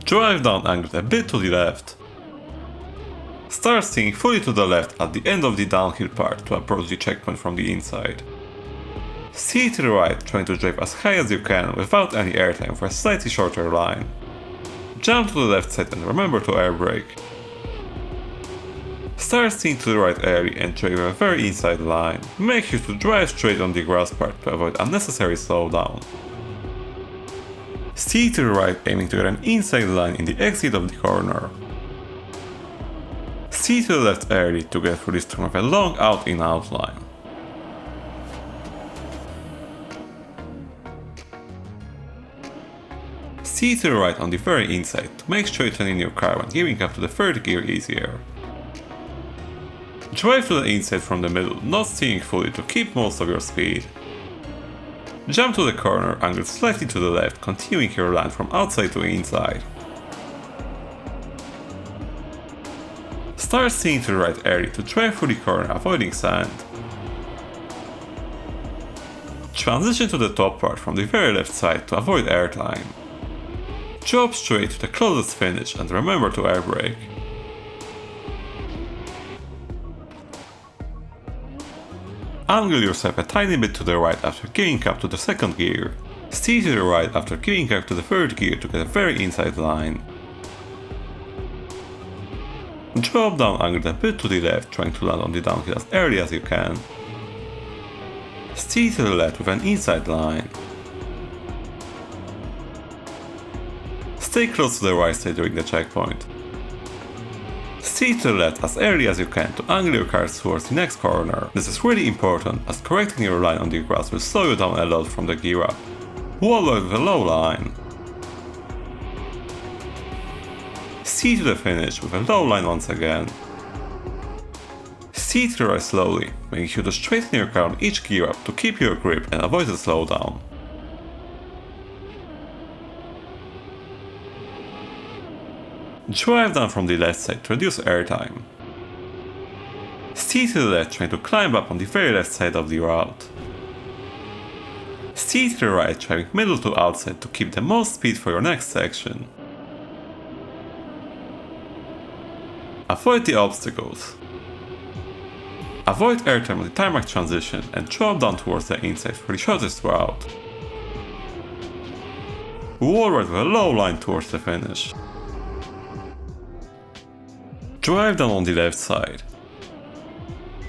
Drive down angled a bit to the left. Start steering fully to the left at the end of the downhill part to approach the checkpoint from the inside. Steer to the right, trying to drive as high as you can without any airtime for a slightly shorter line. Jump to the left side and remember to air brake. Start steering to the right early and drive a very inside line. Make sure to drive straight on the grass part to avoid unnecessary slowdown. Steer to the right, aiming to get an inside line in the exit of the corner. Steer to the left early to get through this turn with a long out-in-out line. Steer to the right on the very inside to make sure you turn in your car when gearing up to the third gear easier. Drive to the inside from the middle, not steering fully to keep most of your speed. Jump to the corner, angled slightly to the left, continuing your line from outside to inside. Start steering to the right early to drive through the corner, avoiding sand. Transition to the top part from the very left side to avoid airtime. Drop straight to the closest finish and remember to air brake. Angle yourself a tiny bit to the right after gearing up to the second gear. Steer to the right after gearing up to the third gear to get a very inside line. Drop down angled a bit to the left, trying to land on the downhill as early as you can. Steer to the left with an inside line. Stay close to the right side during the checkpoint. Steer to the left as early as you can to angle your car towards the next corner. This is really important as correcting your line on the grass will slow you down a lot from the gear up. Wall ride with a low line. Steer to the finish with a low line once again. Steer to the right slowly, making sure to straighten your car on each gear up to keep your grip and avoid the slowdown. Drive down from the left side to reduce airtime. Steer to the left, trying to climb up on the very left side of the route. Steer to the right, driving middle to outside to keep the most speed for your next section. Avoid the obstacles. Avoid airtime on the tarmac transition and drop down towards the inside for the shortest route. Wall ride with a low line towards the finish. Drive down on the left side.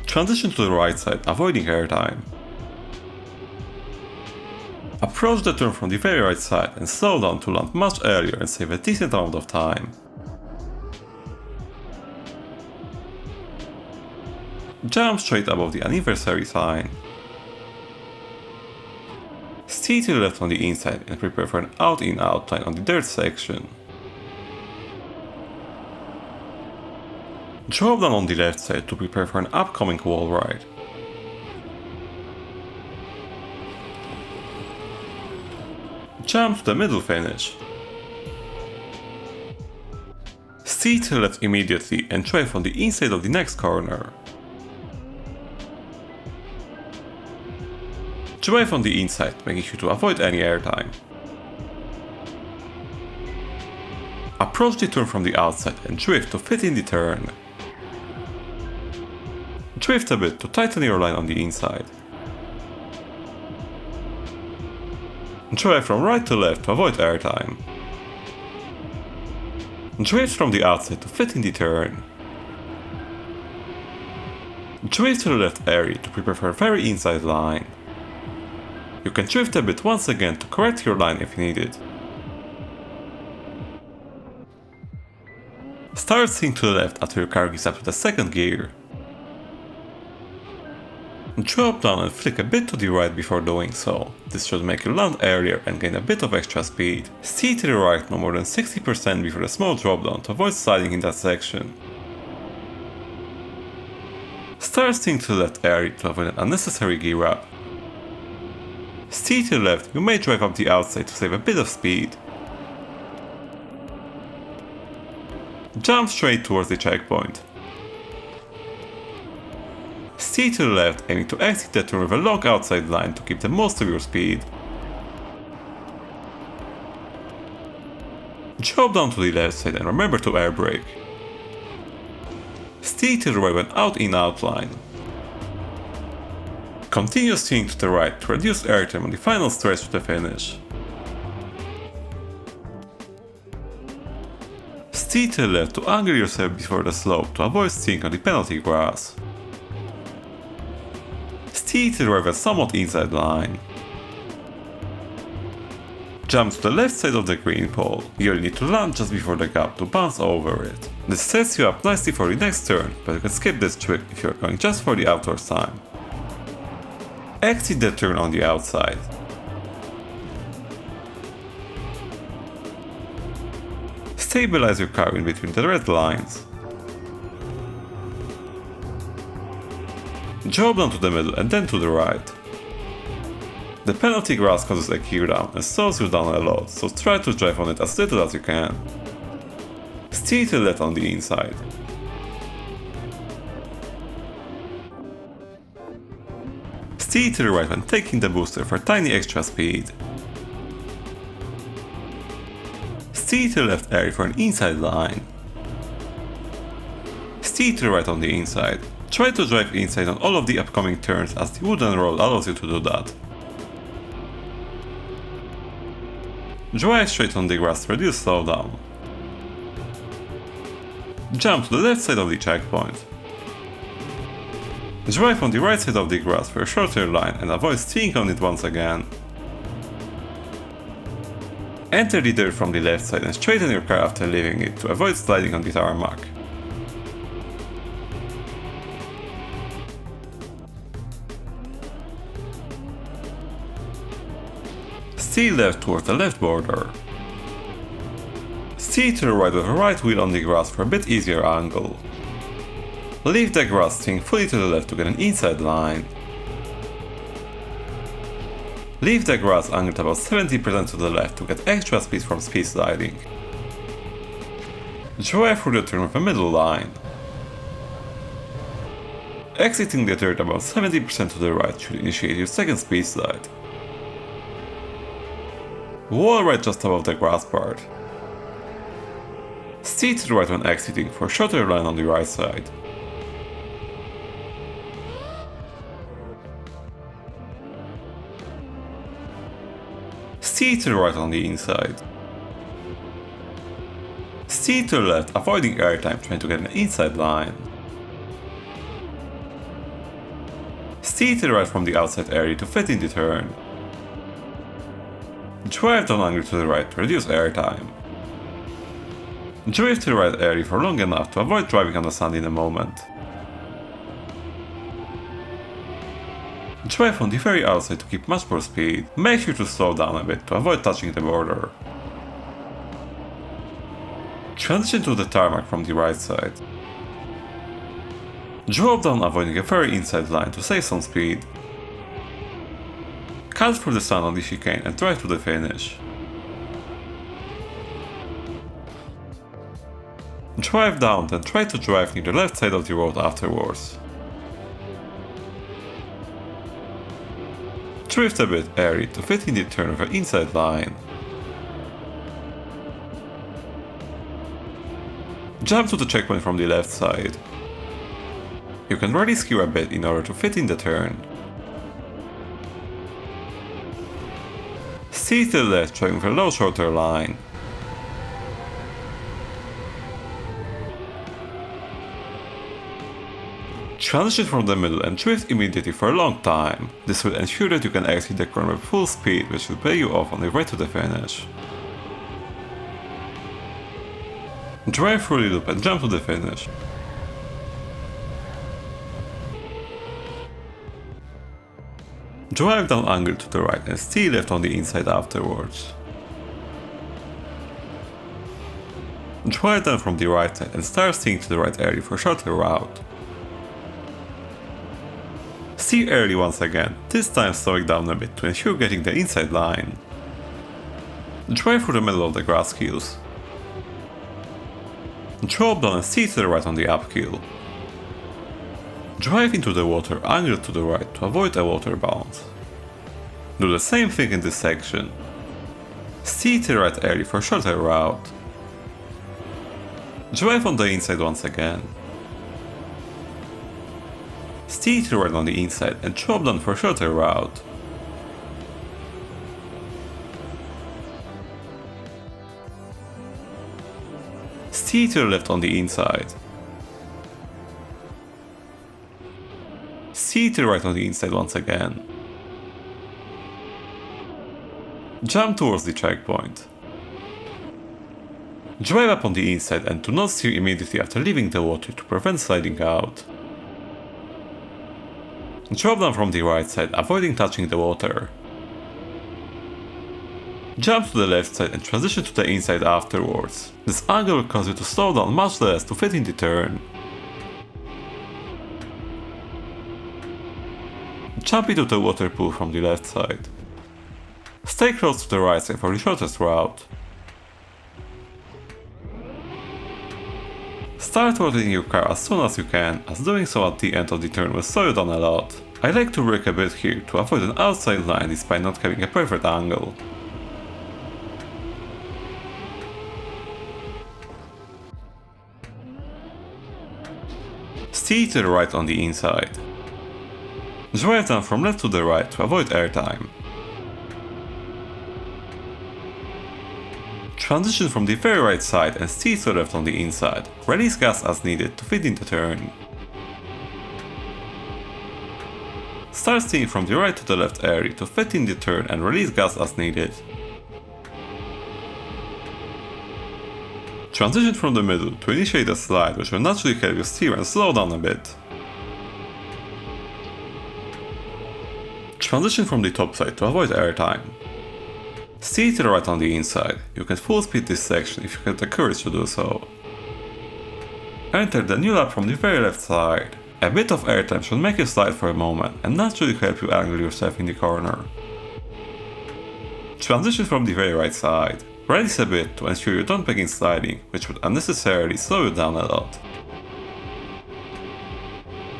Transition to the right side, avoiding airtime. Approach the turn from the very right side and slow down to land much earlier and save a decent amount of time. Jump straight above the anniversary sign. Steer to the left on the inside and prepare for an out-in-out line on the dirt section. Drop down on the left side to prepare for an upcoming wall ride. Jump to the middle finish. Steer to the left immediately and drive on the inside of the next corner. Drive on the inside, making sure to avoid any airtime. Approach the turn from the outside and drift to fit in the turn. Drift a bit to tighten your line on the inside. Drive from right to left to avoid airtime. Drift from the outside to fit in the turn. Drift to the left area to prepare for a very inside line. You can drift a bit once again to correct your line if needed. Start steering to the left after your car gets up to the second gear. Drop down and flick a bit to the right before doing so. This should make you land earlier and gain a bit of extra speed. Steer to the right no more than 60% before a small drop down to avoid sliding in that section. Start steering to the left area to avoid an unnecessary gear up. Steer to the left, you may drive up the outside to save a bit of speed. Jump straight towards the checkpoint. Steer to the left, aiming to exit the turn with a long outside line to keep the most of your speed. Drop down to the left side and remember to air brake. Steer to the right when out in outline. Continue steering to the right to reduce airtime on the final stretch to the finish. Steer to the left to angle yourself before the slope to avoid steering on the penalty grass. Steer to the right when somewhat inside line. Jump to the left side of the green pole. You'll need to land just before the gap to bounce over it. This sets you up nicely for the next turn, but you can skip this trick if you're going just for the outdoors time. Exit the turn on the outside. Stabilize your car in between the red lines. Drop down to the middle and then to the right. The penalty grass causes a gear down and slows you down a lot, so try to drive on it as little as you can. Steer to the left on the inside. Steer to the right when taking the booster for tiny extra speed. Steer to the left area for an inside line. Steer to the right on the inside. Try to drive inside on all of the upcoming turns as the wooden roll allows you to do that. Drive straight on the grass to reduce slowdown. Jump to the left side of the checkpoint. Drive on the right side of the grass for a shorter line and avoid steering on it once again. Enter the dirt from the left side and straighten your car after leaving it to avoid sliding on the tarmac. Steer left towards the left border. Steer to the right with a right wheel on the grass for a bit easier angle. Leave the grass steering fully to the left to get an inside line. Leave the grass angled about 70% to the left to get extra speed from speed sliding. Drive through the turn with a middle line. Exiting the dirt about 70% to the right should initiate your second speed slide. Wall right just above the grass part. Steer to the right when exiting for a shorter line on the right side. Steer to the right on the inside. Steer to the left, avoiding airtime trying to get an inside line. Steer to the right from the outside area to fit in the turn. Drive down angle to the right to reduce airtime. Drive to the right area for long enough to avoid driving on the sand in a moment. Drive on the very outside to keep much more speed. Make sure to slow down a bit to avoid touching the border. Transition to the tarmac from the right side. Drop down avoiding a very inside line to save some speed. Cut through the sun on the chicane and drive to the finish. Drive down, then try to drive near the left side of the road afterwards. Drift a bit airy to fit in the turn of an inside line. Jump to the checkpoint from the left side. You can really skew a bit in order to fit in the turn. Steer to the left, trying with a low shorter line. Transition from the middle and drift immediately for a long time. This will ensure that you can exit the corner with full speed, which will pay you off on the way to the finish. Drive through the loop and jump to the finish. Drive down angle to the right and steer left on the inside afterwards. Drive down from the right side and start steering to the right area for a shorter route. Steer early once again, this time slowing down a bit to ensure getting the inside line. Drive through the middle of the grass hills. Drop down and steer to the right on the uphill. Drive into the water angled to the right to avoid a water bounce. Do the same thing in this section. Steer to the right area for a shorter route. Drive on the inside once again. Stay to right on the inside and drop down for a shorter route. Stay to the left on the inside. Stay to the right on the inside once again. Jump towards the checkpoint. Drive up on the inside and do not steer immediately after leaving the water to prevent sliding out. Drop down from the right side, avoiding touching the water. Jump to the left side and transition to the inside afterwards. This angle will cause you to slow down much less to fit in the turn. Jump into the water pool from the left side. Stay close to the right side for the shortest route. Start rotating your car as soon as you can, as doing so at the end of the turn will slow you down a lot. I like to brake a bit here to avoid an outside line despite not having a perfect angle. Stay to the right on the inside. Drive down from left to the right to avoid airtime. Transition from the very right side and stay to the left on the inside. Release gas as needed to fit in the turn. Start steering from the right to the left area to fit in the turn and release gas as needed. Transition from the middle to initiate a slide, which will naturally help you steer and slow down a bit. Transition from the top side to avoid airtime. Stay to the right on the inside. You can full speed this section if you have the courage to do so. Enter the new lap from the very left side. A bit of airtime should make you slide for a moment and naturally help you angle yourself in the corner. Transition from the very right side. Release a bit to ensure you don't begin sliding, which would unnecessarily slow you down a lot.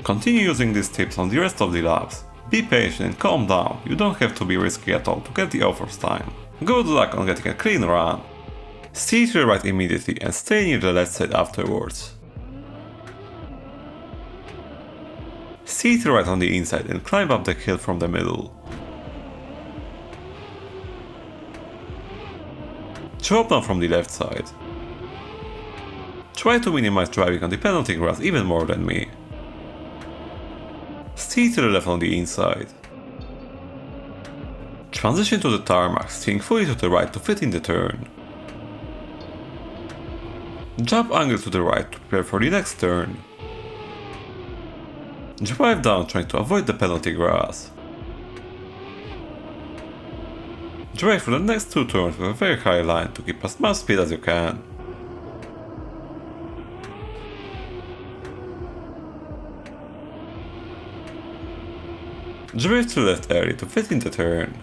Continue using these tips on the rest of the laps. Be patient and calm down, you don't have to be risky at all to get the offers time. Good luck on getting a clean run. Stay to the right immediately and stay near the left side afterwards. Stay to the right on the inside and climb up the hill from the middle. Drop down from the left side. Try to minimize driving on the penalty grass even more than me. Stay to the left on the inside. Transition to the tarmac, steering fully to the right to fit in the turn. Jump angle to the right to prepare for the next turn. Drive down trying to avoid the penalty grass. Drive for the next two turns with a very high line to keep as much speed as you can. Drive to the left area to fit in the turn.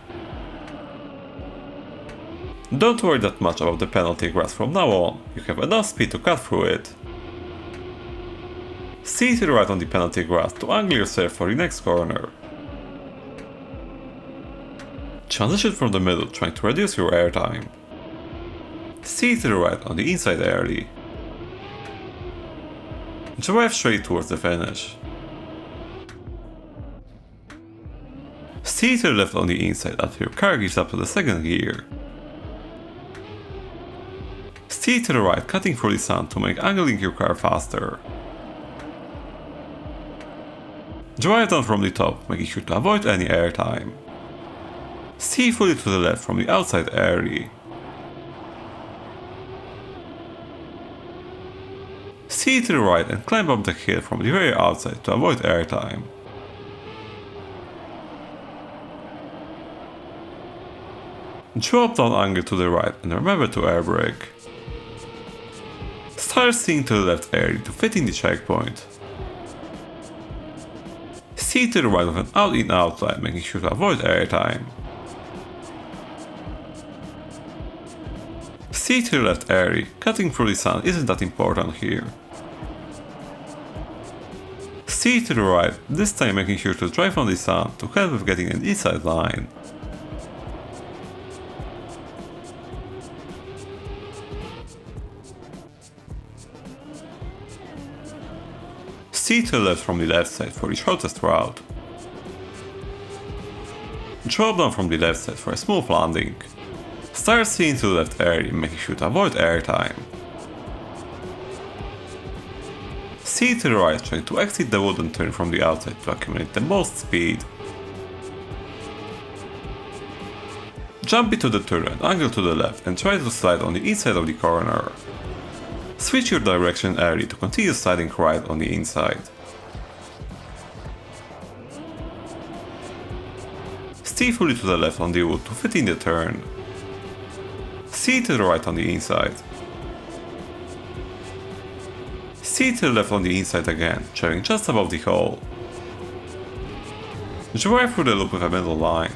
Don't worry that much about the penalty grass from now on, you have enough speed to cut through it. Stay to the right on the penalty grass to angle yourself for the next corner. Transition from the middle trying to reduce your airtime. Stay to the right on the inside area. Drive straight towards the finish. Stay to the left on the inside after your car gives up to the second gear. Stay to the right, cutting through the sand to make angling your car faster. Drive down from the top, making sure to avoid any airtime. Stay fully to the left from the outside area. Stay to the right and climb up the hill from the very outside to avoid airtime. Drop down angle to the right and remember to air brake. Start steering to the left area to fit in the checkpoint. Stay to the right with an out-in-out line, making sure to avoid airtime. Stay to the left area, cutting through the sand isn't that important here. Stay to the right, this time making sure to drive on the sand to help with getting an inside line. Steer to the left from the left side for the shortest route. Drop down from the left side for a smooth landing. Start steering to the left early, making sure to avoid airtime. Steer to the right, trying to exit the wooden turn from the outside to accumulate the most speed. Jump into the turn and angle to the left and try to slide on the inside of the corner. Switch your direction early to continue sliding right on the inside. Steer fully to the left on the wood to fit in the turn. Steer to the right on the inside. Steer to the left on the inside again, traveling just above the hole. Drive through the loop with a middle line.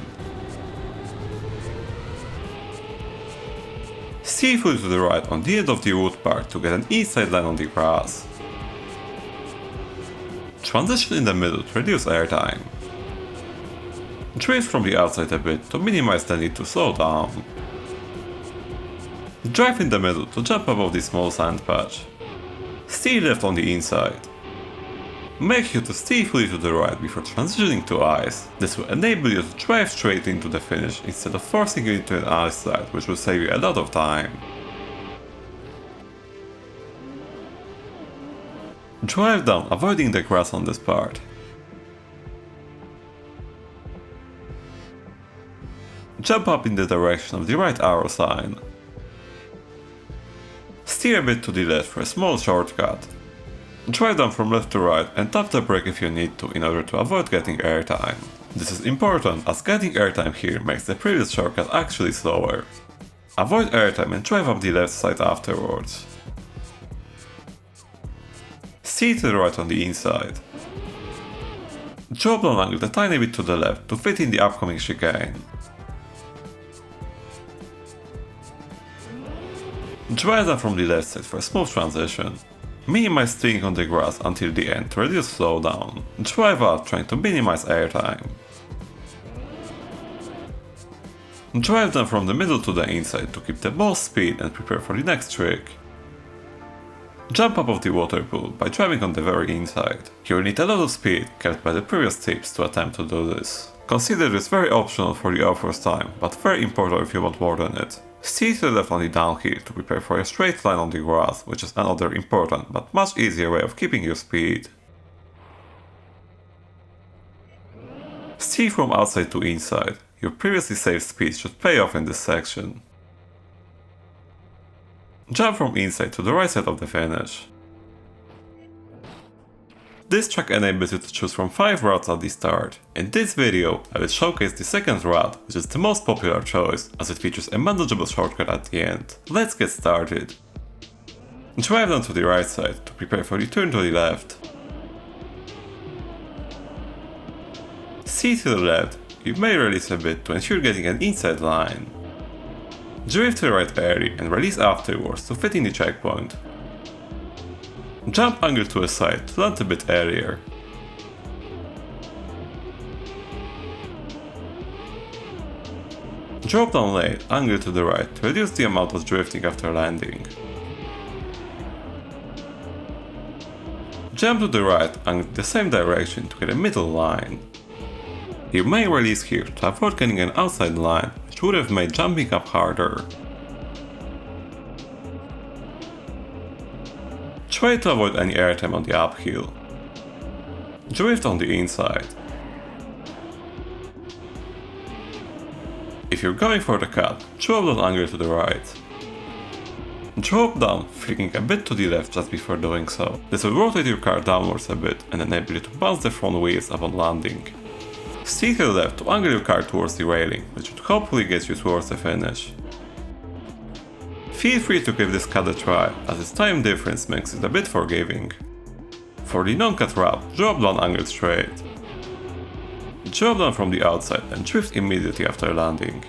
Steer fully to the right on the end of the wood part to get an inside line on the grass. Transition in the middle to reduce airtime. Drift from the outside a bit to minimize the need to slow down. Drive in the middle to jump above the small sand patch. Steer left on the inside. Make sure to steer fully to the right before transitioning to ice. This will enable you to drive straight into the finish instead of forcing you into an ice slide, which will save you a lot of time. Drive down, avoiding the grass on this part. Jump up in the direction of the right arrow sign. Steer a bit to the left for a small shortcut. Drive down from left to right and tap the brake if you need to in order to avoid getting airtime. This is important as getting airtime here makes the previous shortcut actually slower. Avoid airtime and drive up the left side afterwards. Steer to the right on the inside. Drop down angle a tiny bit to the left to fit in the upcoming chicane. Drive down from the left side for a smooth transition. Minimize steering on the grass until the end to reduce slowdown. Drive out trying to minimize airtime. Drive down from the middle to the inside to keep the most speed and prepare for the next trick. Jump above the water pool by driving on the very inside. You will need a lot of speed kept by the previous tips to attempt to do this. Consider this very optional for your first time, but very important if you want more than it. Steer to the left on the downhill to prepare for a straight line on the grass, which is another important but much easier way of keeping your speed. Steer from outside to inside. Your previously saved speed should pay off in this section. Jump from inside to the right side of the finish. This track enables you to choose from 5 routes at the start. In this video, I will showcase the second route, which is the most popular choice, as it features a manageable shortcut at the end. Let's get started. Drive down to the right side to prepare for the turn to the left. Steer to the left, you may release a bit to ensure getting an inside line. Drift to the right early and release afterwards to fit in the checkpoint. Jump angle to a side to land a bit earlier. Drop down late, angle to the right to reduce the amount of drifting after landing. Jump to the right, angle the same direction to get a middle line. You may release here to avoid getting an outside line, which would have made jumping up harder. Try to avoid any airtime on the uphill. Drift on the inside. If you're going for the cut, drop down angle to the right. Drop down, flicking a bit to the left just before doing so. This will rotate your car downwards a bit and enable you to bounce the front wheels upon landing. Steer to the left to angle your car towards the railing, which would hopefully get you towards the finish. Feel free to give this cut a try, as its time difference makes it a bit forgiving. For the non-cut route, drop down angle straight. Drop down from the outside and drift immediately after landing.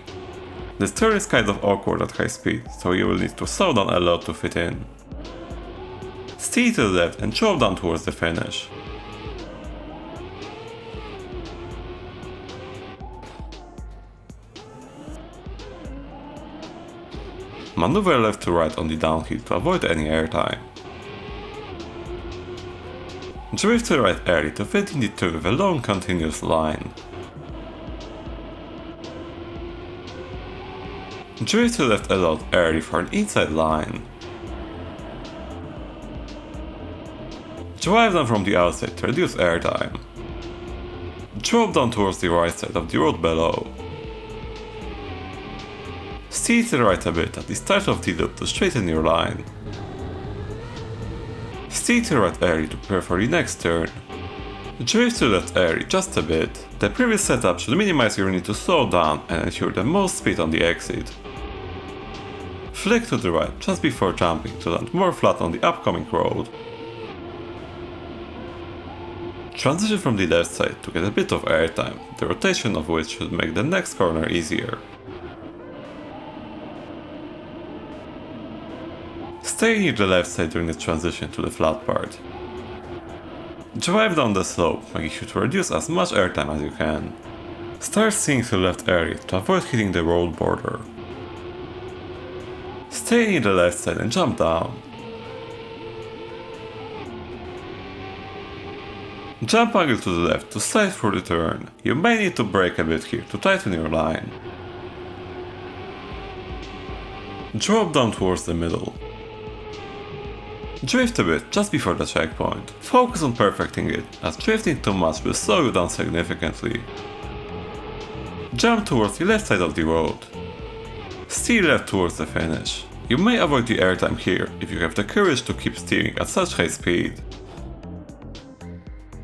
This turn is kind of awkward at high speed, so you will need to slow down a lot to fit in. Steer to the left and drop down towards the finish. Maneuver left to right on the downhill to avoid any airtime. Drift to the right early to fit in the turn with a long continuous line. Drift to the left a lot early for an inside line. Drive down from the outside to reduce airtime. Drop down towards the right side of the road below. Steer to the right a bit at the start of the loop to straighten your line. Steer to the right early to prepare for the next turn. Drift to the left early just a bit. The previous setup should minimize your need to slow down and ensure the most speed on the exit. Flick to the right just before jumping to land more flat on the upcoming road. Transition from the left side to get a bit of airtime, the rotation of which should make the next corner easier. Stay near the left side during the transition to the flat part. Drive down the slope, making sure to reduce as much airtime as you can. Start steering to the left early to avoid hitting the road border. Stay near the left side and jump down. Jump angle to the left to slide through the turn. You may need to brake a bit here to tighten your line. Drop down towards the middle. Drift a bit just before the checkpoint. Focus on perfecting it, as drifting too much will slow you down significantly. Jump towards the left side of the road. Steer left towards the finish. You may avoid the airtime here if you have the courage to keep steering at such high speed.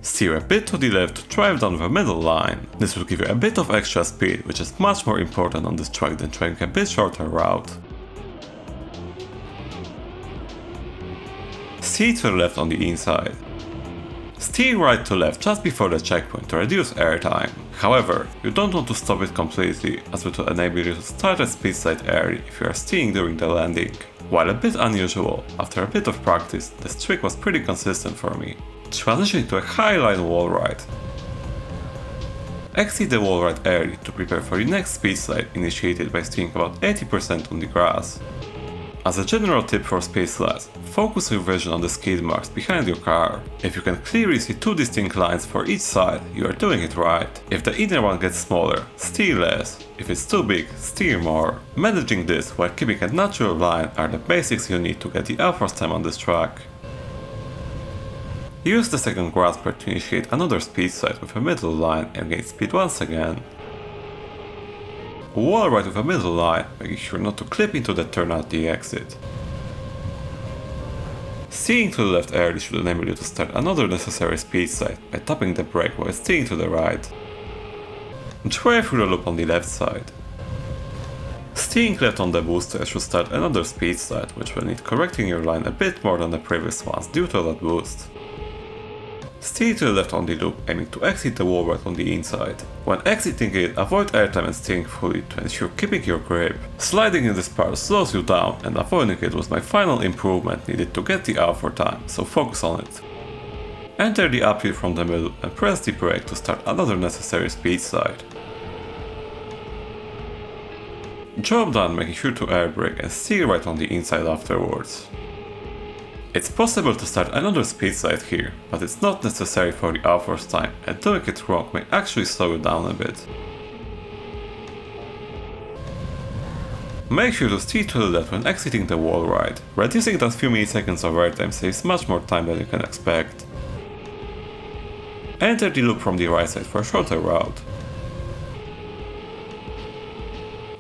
Steer a bit to the left to drive down the middle line. This will give you a bit of extra speed, which is much more important on this track than trying a bit shorter route. Steer to the left on the inside. Steer right to left just before the checkpoint to reduce airtime. However, you don't want to stop it completely, as it will enable you to start at speed slide early if you are steering during the landing. While a bit unusual, after a bit of practice, this trick was pretty consistent for me. Transitioning to a high line wall ride. Exit the wall ride early to prepare for the next speed slide initiated by steering about 80% on the grass. As a general tip for speed slides, focus your vision on the skid marks behind your car. If you can clearly see two distinct lines for each side, you are doing it right. If the inner one gets smaller, steer less. If it's too big, steer more. Managing this while keeping a natural line are the basics you need to get the upwards time on this track. Use the second grass part to initiate another speed slide with a middle line and gain speed once again. Wall ride with a middle line, making sure not to clip into the turn at the exit. Steering to the left early should enable you to start another necessary speed slide by tapping the brake while steering to the right. Drive through the loop on the left side. Steering left on the booster should start another speed slide, which will need correcting your line a bit more than the previous ones due to that boost. Steer to the left on the loop, aiming to exit the wall ride on the inside. When exiting it, avoid airtime and steering fully to ensure keeping your grip. Sliding in this part slows you down, and avoiding it was my final improvement needed to get the out for time, so focus on it. Enter the uphill from the middle and press the brake to start another necessary speed slide. Drop down, making sure to air brake and steer right on the inside afterwards. It's possible to start another speed slide here, but it's not necessary for the outwards time, and doing it wrong may actually slow you down a bit. Make sure to steer to the left when exiting the wall ride. Reducing that few milliseconds of airtime saves much more time than you can expect. Enter the loop from the right side for a shorter route.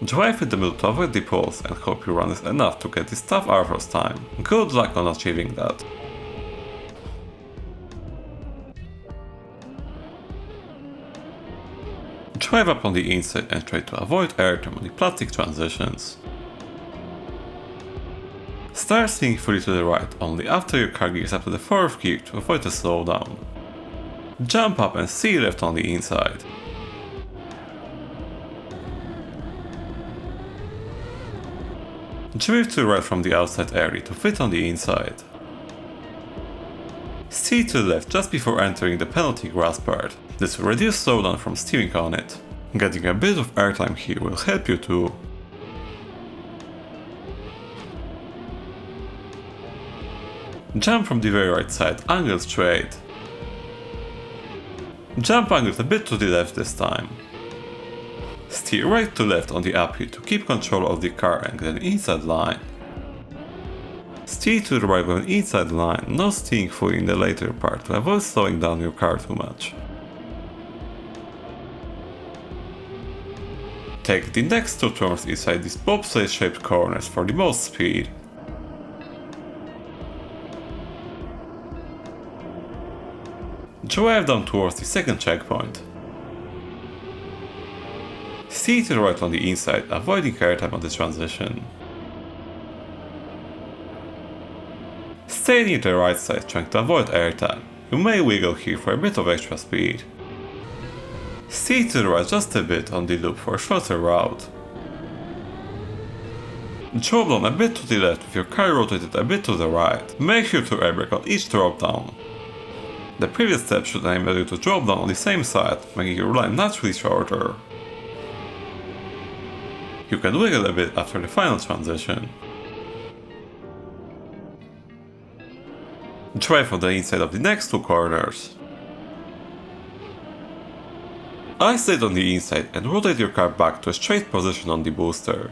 Drive in the middle to avoid the poles and hope your run is enough to get this tough outwards time. Good luck on achieving that. Drive up on the inside and try to avoid airtime on the plastic transitions. Start steering fully to the right only after your car gears up to the 4th gear to avoid a slowdown. Jump up and steer left on the inside. Drift to the right from the outside area to fit on the inside. Steer to the left just before entering the penalty grass part. This will reduce slowdown from steering on it. Getting a bit of airtime here will help you too. Jump from the very right side, angle straight. Jump angled a bit to the left this time. Steer right to left on the uphill to keep control of the car and get an inside line. Steer to the right with an inside line, not steering fully in the later part to avoid slowing down your car too much. Take the next two turns inside these bobsleigh shaped corners for the most speed. Drive down towards the second checkpoint. Steer to the right on the inside, avoiding airtime on the transition. Stay near the right side trying to avoid airtime. You may wiggle here for a bit of extra speed. Steer to the right just a bit on the loop for a shorter route. Drop down a bit to the left with your car rotated a bit to the right. Make sure to airbrake on each drop down. The previous step should enable you to drop down on the same side, making your line naturally shorter. You can wiggle a bit after the final transition. Drive on the inside of the next two corners. Isolate on the inside and rotate your car back to a straight position on the booster.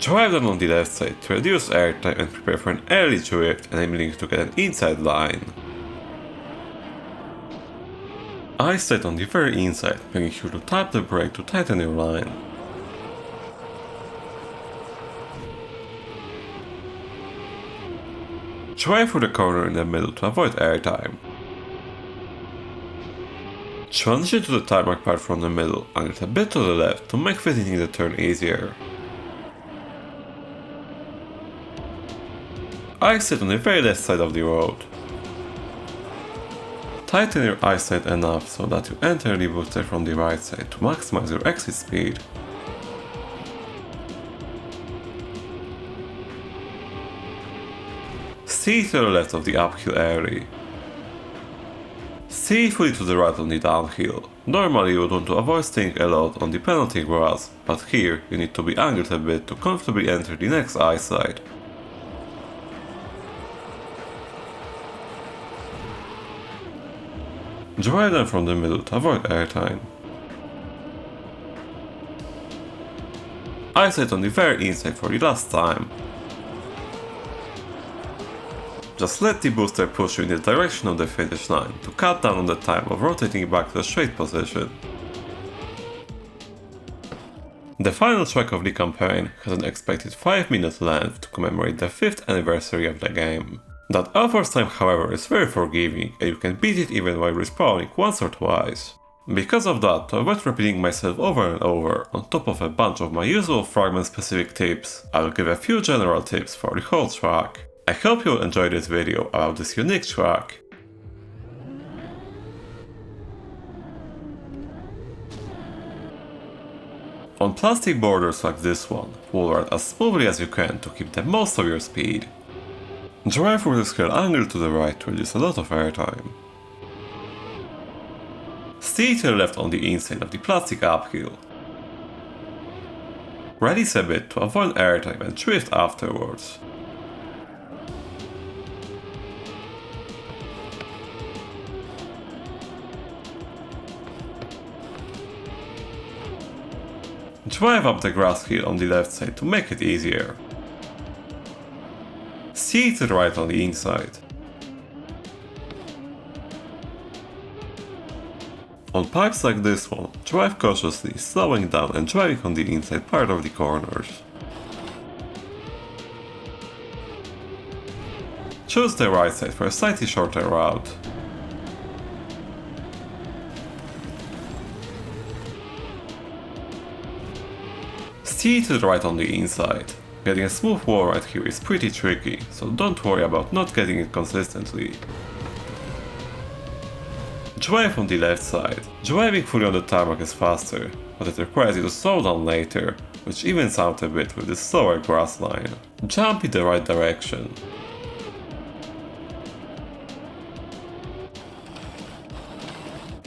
Drive down on the left side to reduce airtime and prepare for an early drift, enabling you to get an inside line. Isolate on the very inside, making sure to tap the brake to tighten your line. Drive through the corner in the middle to avoid airtime. Transition to the tarmac part from the middle, angled a bit to the left to make fitting the turn easier. Exit on the very left side of the road. Tighten your eyesight enough so that you enter the booster from the right side to maximize your exit speed. Steer to the left of the uphill area. Steer fully to the right on the downhill. Normally you would want to avoid staying a lot on the penalty grass, but here you need to be angled a bit to comfortably enter the next eyesight. Drive them from the middle to avoid airtime. Eyesight on the very inside for the last time. Just let the booster push you in the direction of the finish line to cut down on the time of rotating back to the straight position. The final track of the campaign has an expected 5-minute length to commemorate the 5th anniversary of the game. That offers time, however, is very forgiving and you can beat it even while respawning once or twice. Because of that, to avoid repeating myself over and over, on top of a bunch of my usual fragment specific tips, I will give a few general tips for the whole track. I hope you will enjoy this video about this unique track. On plastic borders like this one, will ride as smoothly as you can to keep the most of your speed. Drive with the scale angled to the right to reduce a lot of airtime. Steer to the left on the inside of the plastic uphill. Release a bit to avoid airtime and drift afterwards. Drive up the grass hill on the left side to make it easier. Steer to the right on the inside. On pipes like this one, drive cautiously, slowing down and driving on the inside part of the corners. Choose the right side for a slightly shorter route. Steer to the right on the inside. Getting a smooth wall right here is pretty tricky, so don't worry about not getting it consistently. Drive on the left side. Driving fully on the tarmac is faster, but it requires you to slow down later, which evens out a bit with this slower grass line. Jump in the right direction.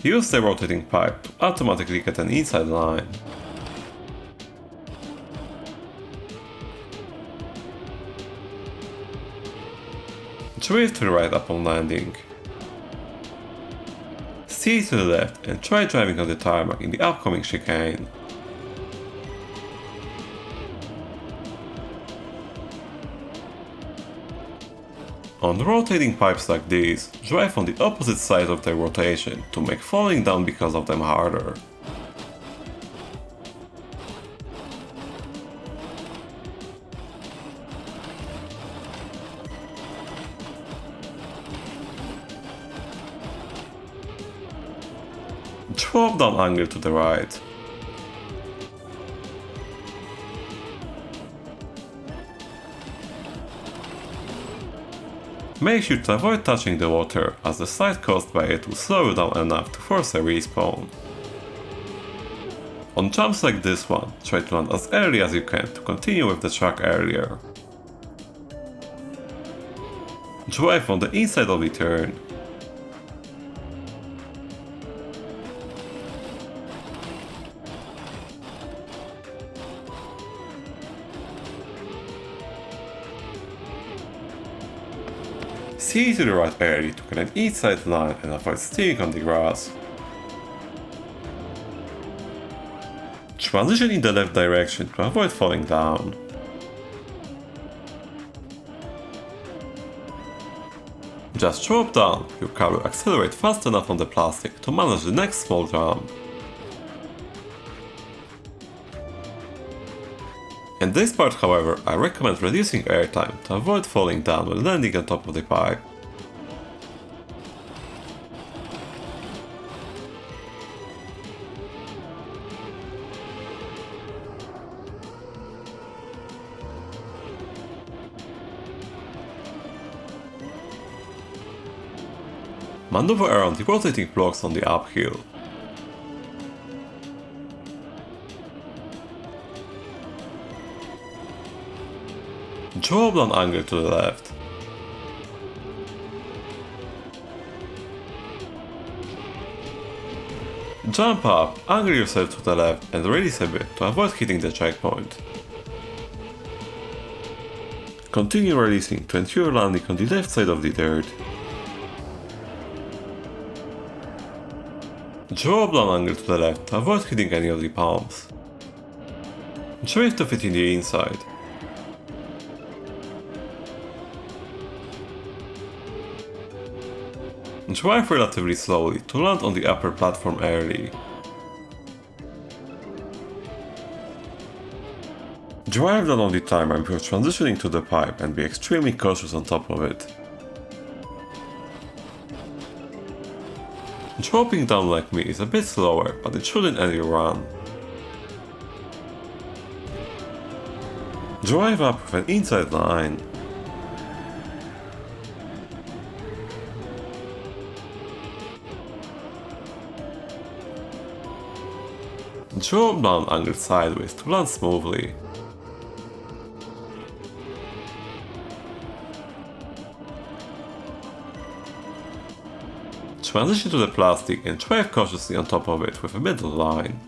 Use the rotating pipe to automatically get an inside line. Drift to the right upon landing. See to the left and try driving on the tarmac in the upcoming chicane. On rotating pipes like these, drive on the opposite side of their rotation to make falling down because of them harder. Drop down angle to the right. Make sure to avoid touching the water, as the slide caused by it will slow you down enough to force a respawn. On jumps like this one, try to land as early as you can to continue with the track earlier. Drive on the inside of the turn. See to the right early to get an inside line and avoid steering on the grass. Transition in the left direction to avoid falling down. Just drop down, your car will accelerate fast enough on the plastic to manage the next small jump. In this part, however, I recommend reducing airtime to avoid falling down when landing on top of the pipe. Maneuver around the rotating blocks on the uphill. Draw a blunt angle to the left. Jump up, angle yourself to the left and release a bit to avoid hitting the checkpoint. Continue releasing to ensure landing on the left side of the dirt. Draw a blunt angle to the left to avoid hitting any of the palms. Drift to fit in the inside. Drive relatively slowly to land on the upper platform early. Drive down on the timer before transitioning to the pipe and be extremely cautious on top of it. Dropping down like me is a bit slower, but it shouldn't end your run. Drive up with an inside line. Drop down angled sideways to land smoothly. Transition to the plastic and drive cautiously on top of it with a middle line.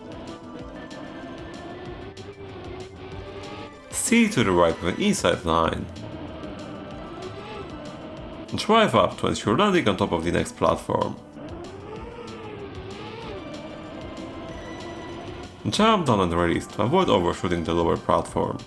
See to the right with an inside line. Drive up to ensure landing on top of the next platform. Jump down and release to avoid overshooting the lower platform.